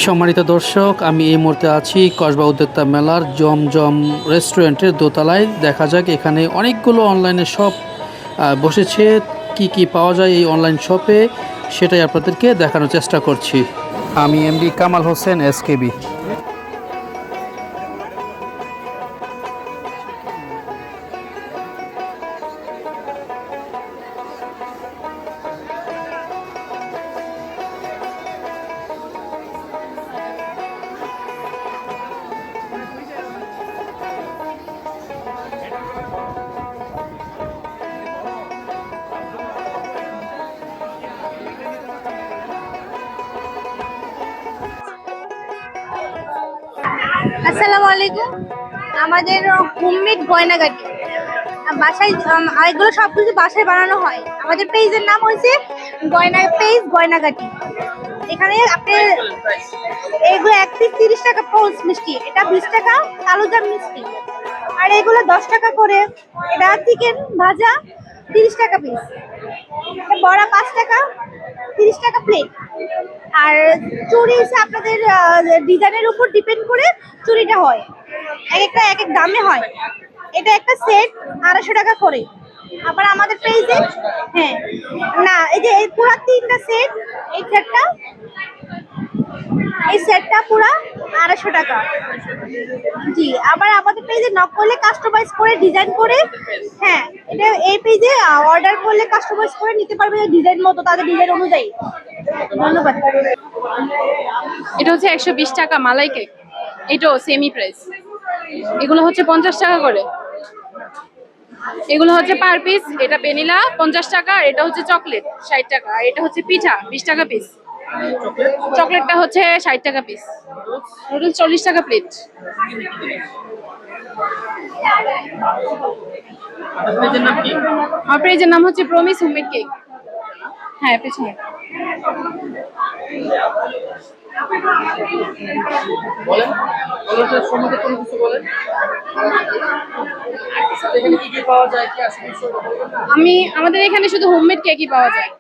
সম্মানিত দর্শক, আমি এই মুহূর্তে আছি কসবা উদ্যোক্তা মেলার জমজম রেস্টুরেন্টের দোতলায়। দেখা যাক এখানে অনেকগুলো অনলাইনে শপ বসেছে। কি কি পাওয়া যায় এই অনলাইন শপে সেটাই আপনাদেরকে দেখানোর চেষ্টা করছি। আমি এমডি কামাল হোসেন, এসকেবি। আসসালামু আলাইকুম। আমাদের হোমমেড গয়নাগাটি বাসায়, এগুলো সবকিছু বাসায় বানানো হয়। আমাদের পেজের নাম হয়েছে গয়নাগাটি। এখানে আপনি এগুলো 1 পিস 30 টাকা পাউচ মিষ্টি, এটা 20 টাকা কালোজাম মিষ্টি, আর এগুলো 10 টাকা করে। এটা চিকেন ভাজা 30 টাকা পিস, বড়া 5 টাকা, 30 টাকা প্লেট। আর চুড়ি হচ্ছে আপনাদের ডিজাইনের উপর ডিপেন্ড করে চুড়িটা হয়, এক একটা এক এক দামে হয়। এটা একটা সেট 250 টাকা করে। আবার আমাদের পেজে হ্যাঁ না, এই যে এই পুরো 3টা সেট, এই সেটটা পুরো 250 টাকা। জি, আবার আমাদের পেজে নক করলে কাস্টমাইজ করে ডিজাইন করে, হ্যাঁ এটা এই পেজে অর্ডার করলে কাস্টমাইজ করে নিতে পারবে ডিজাইন মতো, তাদের ডিজাইন অনুযায়ী। ধন্যবাদ। এটা হচ্ছে 120 টাকা মালাই কেক, এটাও সেমি প্রাইস। এগুলো হচ্ছে 50 টাকা করে। এগুলো হচ্ছে পার পিস। এটা ভ্যানিলা 50 টাকা, এটা হচ্ছে চকলেট 60 টাকা, আর এটা হচ্ছে পিঠা 20 টাকা পিস। চকলেটটা হচ্ছে 60 টাকা পিস। নুডলস 40 টাকা প্লেট। আমার পেজের নাম হচ্ছে প্রমিস হোমমেড কেক। হ্যাঁ, পেছনে। বলেন, সম্বন্ধে কোনো কিছু বলেন। এখানে কি কি পাওয়া যায়, কি আসলে আমাদের এখানে শুধু হোমমেড কেকই পাওয়া যায়।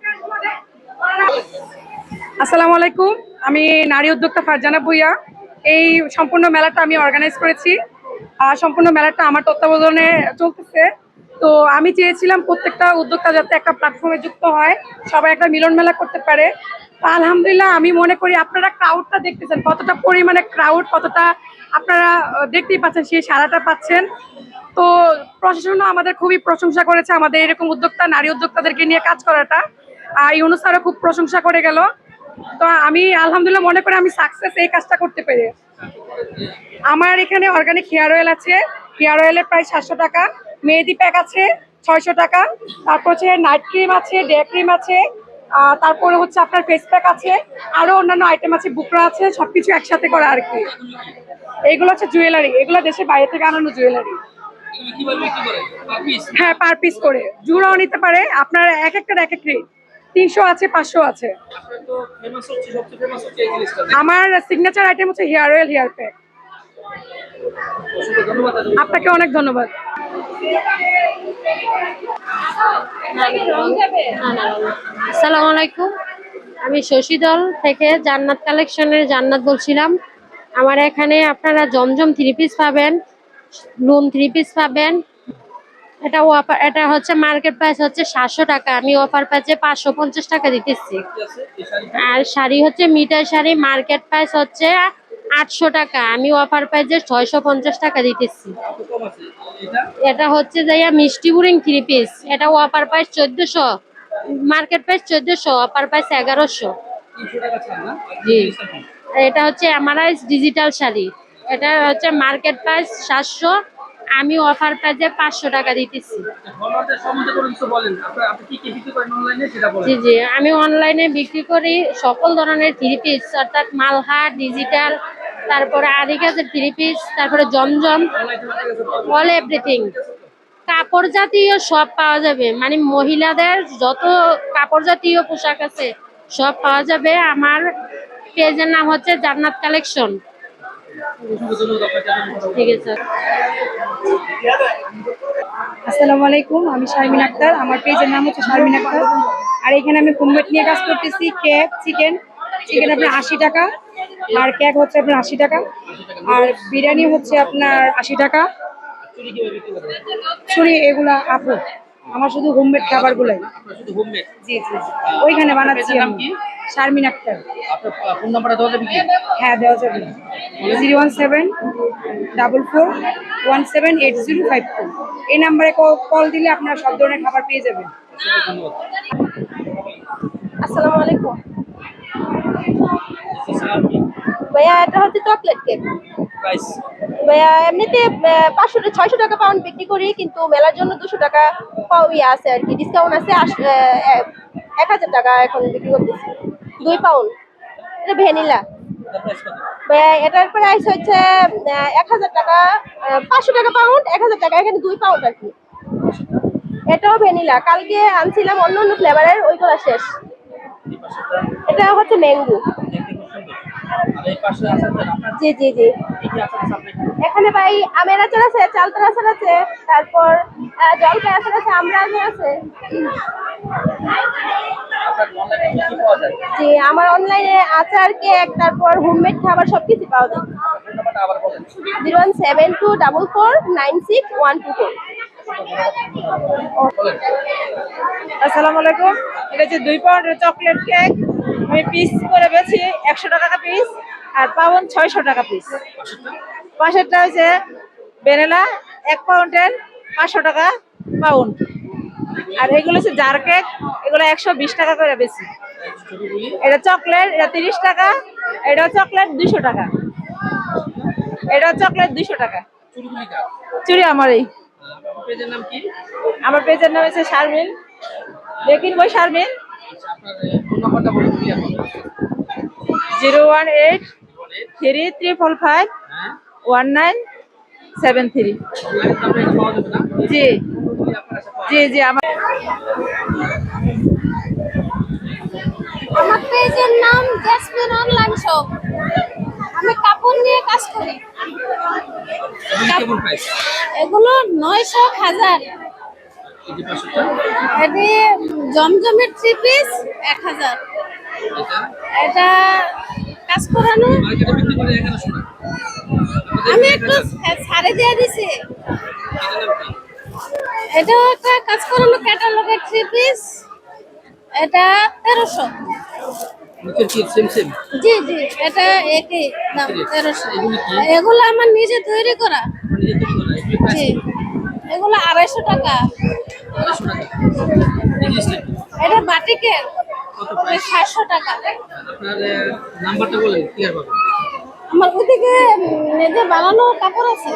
আসসালামু আলাইকুম, আমি নারী উদ্যোক্তা ফারজানা ভুইয়া। এই সম্পূর্ণ মেলাটা আমি অর্গানাইজ করেছি। সম্পূর্ণ মেলাটা আমার তত্ত্বাবধানে চলতেছে। তো আমি চেয়েছিলাম প্রত্যেকটা উদ্যোক্তা যাতে একটা প্ল্যাটফর্মে যুক্ত হয়, সবাই একটা মিলন মেলা করতে পারে। তো আলহামদুলিল্লাহ, আমি মনে করি আপনারা ক্রাউডটা দেখতেছেন, কতটা পরিমাণে ক্রাউড, কতটা আপনারা দেখতেই পাচ্ছেন, সেই সাড়াটা পাচ্ছেন। তো প্রশাসনও আমাদের খুবই প্রশংসা করেছে, আমাদের এরকম উদ্যোক্তা নারী উদ্যোক্তাদেরকে নিয়ে কাজ করাটা। ইউনুস স্যারও খুব প্রশংসা করে গেল। তো আমি আলহামদুলিল্লাহ মনে করি আমি সাকসেস এই কাজটা করতে পেরে। আমার এখানে অর্গানিক হেয়ার অয়েল আছে, হেয়ার অয়েলের প্রায় 700 টাকা। মেহেদি প্যাক আছে 600 টাকা। তারপর হচ্ছে নাইট ক্রিম আছে, ডে ক্রিম আছে, তারপরে হচ্ছে আপনার ফেস প্যাক আছে, আরো অন্যান্য আইটেম আছে, বুকরা আছে, সবকিছু একসাথে করা আর কি। এইগুলো হচ্ছে জুয়েলারি, এগুলো দেশের বাইরে থেকে আনানো জুয়েলারি। হ্যাঁ, পার পিস করে জুড়াও নিতে পারে আপনার, এক একটার এক এক রেট। 300 আছে, 500 আছে। আমার সিগনেচার আইটেম হচ্ছে হেয়ার অয়েল, হেয়ার প্যাক। আপনাকে অনেক ধন্যবাদ। আসসালামু আলাইকুম, আমি শশীদল থেকে জান্নাত কালেকশনের জান্নাত বলছিলাম। আমার এখানে আপনারা জমজম 3 পিস পাবেন, লুম 3 পিস পাবেন। এটা হচ্ছে মার্কেট প্রাইস হচ্ছে 700 টাকা, আমি অফার প্রাইসে 550 টাকা দিতেছি। আর শাড়ি হচ্ছে মিটার শাড়ি, মার্কেট প্রাইস হচ্ছে 800 টাকা, আমি অফার প্রাইসে 650 টাকা দিতেছি। এটা হচ্ছে যাইয়া মিষ্টি বুরিং 3 পিস, এটা offer price 1400, market price 1400, offer price 1100। জি, এটা হচ্ছে এমআরআই ডিজিটাল শাড়ি, এটা হচ্ছে মার্কেট প্রাইস 700, আমি অফার প্রাইসে 500 টাকা দিতেছি। জি জি, আমি অনলাইনে বিক্রি করি সকল ধরনের 3 পিস, অর্থাৎ মালহার, ডিজিটাল, তারপরে আরিকাজের 3 পিস, তারপরে জমজম, অল এভরিথিং। কাপড় জাতীয় সব পাওয়া যাবে, মানে মহিলাদের যত কাপড় জাতীয় পোশাক আছে সব পাওয়া যাবে। আমার পেজের নাম হচ্ছে জান্নাত কালেকশন। ঠিক আছে। আসসালামু আলাইকুম, আমি শারমিন আক্তার, আমার পেজের নাম হচ্ছে শারমিন আক্তার। আর এখানে আমি হোমমেড নিয়ে কাজ করতেছি। কেক, চিকেন আপনার 80 টাকা, আর কেক হচ্ছে আপনার 80 টাকা, আর বিরিয়ানি হচ্ছে আপনার 80 টাকা। চুরি কিভাবে বিক্রি করেন? ছুরি এগুলা আপু আমার শুধু হোমমেড খাবার গুলাই। আপনার শুধু হোমমেড? জি জি জি, ওইখানে বানাচ্ছি পেজের নাম আমি। কি? শারমিন আক্তার। আপনার ফোন নাম্বারটা দেওয়া যাবে কি? হ্যাঁ দেওয়া যাবে। 01744178054। এই নাম্বারে কল দিলে আপনারা সব ধরনের খাবার পেয়ে যাবেন। ধন্যবাদ। আসসালামু আলাইকুম এছাড়া আর কি ভাইয়া, এটা হচ্ছে চকলেট কেক। প্রাইস? ভাইয়া এমনিতে 500-600 টাকা পাউন্ড বিক্রি করি, কিন্তু মেলার জন্য 200 টাকা আছে আর কি, ডিসকাউন্ট আছে। 1000 টাকা এখন বিক্রি করতেছি 2 পাউন্ড। এটা ভ্যানিলা। এটার প্রাইস কত? ভাইয়া এটার প্রাইস হচ্ছে 1000 টাকা। 500 টাকা পাউন্ড, 1000 টাকা, এখানে 2 পাউন্ড আর কি। এটাও ভ্যানিলা, কালকে আনছিলাম অন্য অন্য ফ্লেভারের, ওইগুলো শেষ। এই পাশেরটা এটা হচ্ছে ম্যাঙ্গো। দেখতে খুব সুন্দর। আর এই পাশে আছে আপনার জি জি জি। কি কি আছে আপনি? এখানে ভাই আমের আচার আছে, চালতার আচার আছে, তারপর জলপাই আচার আছে, আমরা আচার আছে। আপনার অনলাইনে কি কি পাওয়া যায়? জি, আমার অনলাইনে আচার, কেক, তারপর হোমমেড খাবার সবকিছু পাওয়া যায়। ফোন নাম্বারটা আবার বলেন। 01724496124। বলেন। আসসালামু আলাইকুম। এটা হচ্ছে 2 পাউন্ডের চকলেট কেক। আমি পিস করে বেছি 100 টাকা পিস, আর পাউন্ড 600 টাকা পিস। পাশেরটা? পাশেরটা হচ্ছে ভ্যানিলা 1 পাউন্ডের 500 টাকা পাউন্ড। আর এগুলো হচ্ছে জার কেক, এগুলো 120 টাকা করে বেশি। ছোটগুলি? এটা চকলেট, এটা 30 টাকা। এটা চকলেট 200 টাকা। এটা চকলেট 200 টাকা। চুরিগুলি কার? চুরি আমারই। আপনার পেজের নাম কি? আমার পেজের নাম হচ্ছে শারমিন, দেখিন বই শারমিন। আচ্ছা, আপনার ফোন নাম্বারটা বলে দিই এখন। 0183355 হ্যাঁ, 1973। অনলাইনে তো আমরা এটা পাওয়া যাবে না? জি চুরিগুলি আপনার কাছে পাওয়া জি জি আমার আমার পেজের নাম জেসমিন অনলাইন শপ। আমি কাপড় নিয়ে কাজ করি। এগুলি কেমন প্রাইস? এগুলো 900-1000। এই যে পাশেরটা? এটি জমজমের 3 পিস 1000। এটা এটা কাজ করানো মার্কেটে বিক্রি করে 1100 টাকা। আমি একটু ছাড়ে দিয়ে দিছি। এটার নাম কি? এটা একটা কাজ করানো ক্যাটালগের 3 পিস, এটা 1300। নিচের কি সেম সেম? জি জি, এটা একই দাম 1300। এগুলি কি? এগুলো আমার নিজে তৈরি করা। আপনি নিজে তৈরি করেন? এগুলি প্রাইস জি, কত? এগুলো 250 টাকা। 250 টাকা। ইংলিশটা কি? এটা বাটিকের, কত প্রাইস? 700 টাকা। আপনার নাম্বারটা বলেন ক্লিয়ার পাবেন। আমার ওইদিকে নিজে বানানো কাপড় আছে।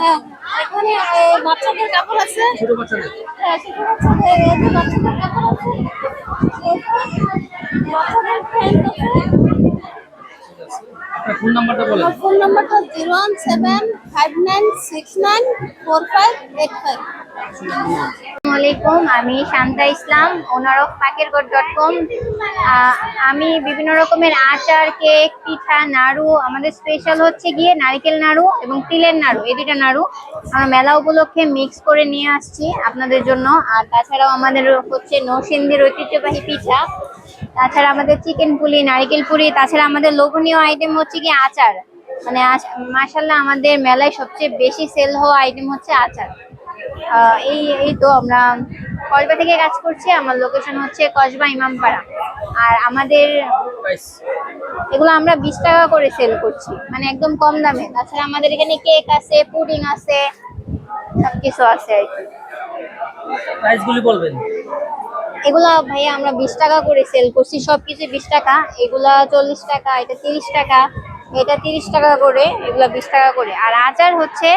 হ্যাঁ, এখানে বাচ্চাদের কাপড় আছে। ছোট বাচ্চাদের? হ্যাঁ, ছোট বাচ্চাদের, এই যে বাচ্চাদের কাপড় আছে। বাচ্চাদের প্যান্ট আছে। আপনার ফোন নাম্বারটা বলেন। আমার ফোন নাম্বারটা 01759694585। আসসালামাইকুম, আমি শান্তা ইসলাম, ওনার অফ packetgood.com। আমি বিভিন্ন রকমের আচার, কেক, পিঠা, নাড়ু। আমাদের স্পেশাল হচ্ছে গিয়ে নারকেল নাড়ু এবং তিলের নাড়ু, এই দুইটা নাড়ু আমরা মেলা উপলক্ষে মিক্স করে নিয়ে আসছি আপনাদের জন্য। আর তাছাড়াও আমাদের হচ্ছে নরসিংদীর ঐতিহ্যবাহী পিঠা, তাছাড়া আমাদের চিকেন পুলি, নারকেল পুরি, তাছাড়া আমাদের লোভনীয় আইটেম হচ্ছে কি আচার। মানে মাশাআল্লাহ আমাদের মেলায় সবচেয়ে বেশি সেল হওয়া আইটেম হচ্ছে আচার। এই এই তো আমরা কসবা থেকে কাজ করছি। আমার লোকেশন হচ্ছে কসবা ইমামপাড়া। আর আমাদের প্রাইস? এগুলো আমরা 20 টাকা করে সেল করছি, মানে একদম কম দামে। তাছাড়া আমাদের এখানে কেক আছে, পুডিং আছে, সবকিছু আছে আর কি। প্রাইসগুলি বলবেন। এগুলা ভাইয়া আমরা 20 টাকা করে সেল করছি, সবকিছু 20 টাকা। এগুলা 40 টাকা, এটা 30 টাকা, এটা 30 টাকা করে, এগুলা 20 টাকা করে। আর আচার হচ্ছে,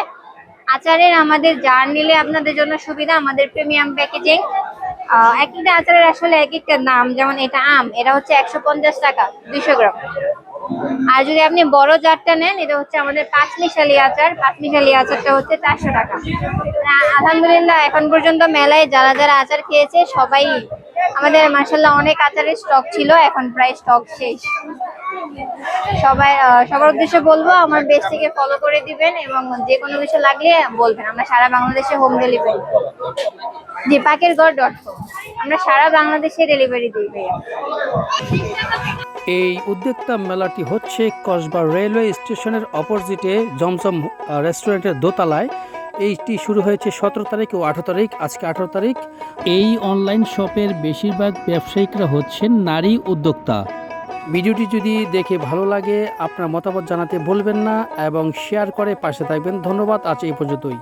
আচারের আমাদের জার নিলে আপনাদের জন্য সুবিধা, আমাদের প্রিমিয়াম প্যাকেজিং। এক একটা আচারের আসলে এক একটা নাম, যেমন এটা আম, এটা হচ্ছে 150 টাকা 200 গ্রাম। আর যদি আপনি বড় জারটা নেন, এটা হচ্ছে আমাদের 5 মিশালি আচার। 5 মিশালি আচারটা হচ্ছে 400 টাকা। আলহামদুলিল্লাহ এখন পর্যন্ত মেলায় যারা যারা আচার খেয়েছে সবাই, আমাদের মাশাআল্লাহ অনেক আচারের স্টক ছিল, এখন প্রায় স্টক শেষ। সবার উদ্দেশ্যে বলবো আমার পেজ থেকে ফলো করে দিবেন, এবং যে কোনো কিছু লাগলে বলবেন। আমরা সারা বাংলাদেশে হোম ডেলিভারি, জি packetgood.com, আমরা সারা বাংলাদেশে ডেলিভারি দিই ভাইয়া। এই উদ্যোক্তা মেলাটি হচ্ছে কসবা রেলওয়ে স্টেশনের অপোজিটে জমজম রেস্টুরেন্টের দোতলায়। এইটি শুরু হয়েছে 17 তারিখ ও 18 তারিখ, আজকে 18 তারিখ। এই অনলাইন শপের বেশিরভাগ ব্যবসায়িকরা হচ্ছেন নারী উদ্যোক্তা। ভিডিওটি যদি দেখে ভালো লাগে আপনার মতামত জানাতে ভুলবেন না এবং শেয়ার করে পাশে থাকবেন। ধন্যবাদ, আজ এই পর্যন্তই।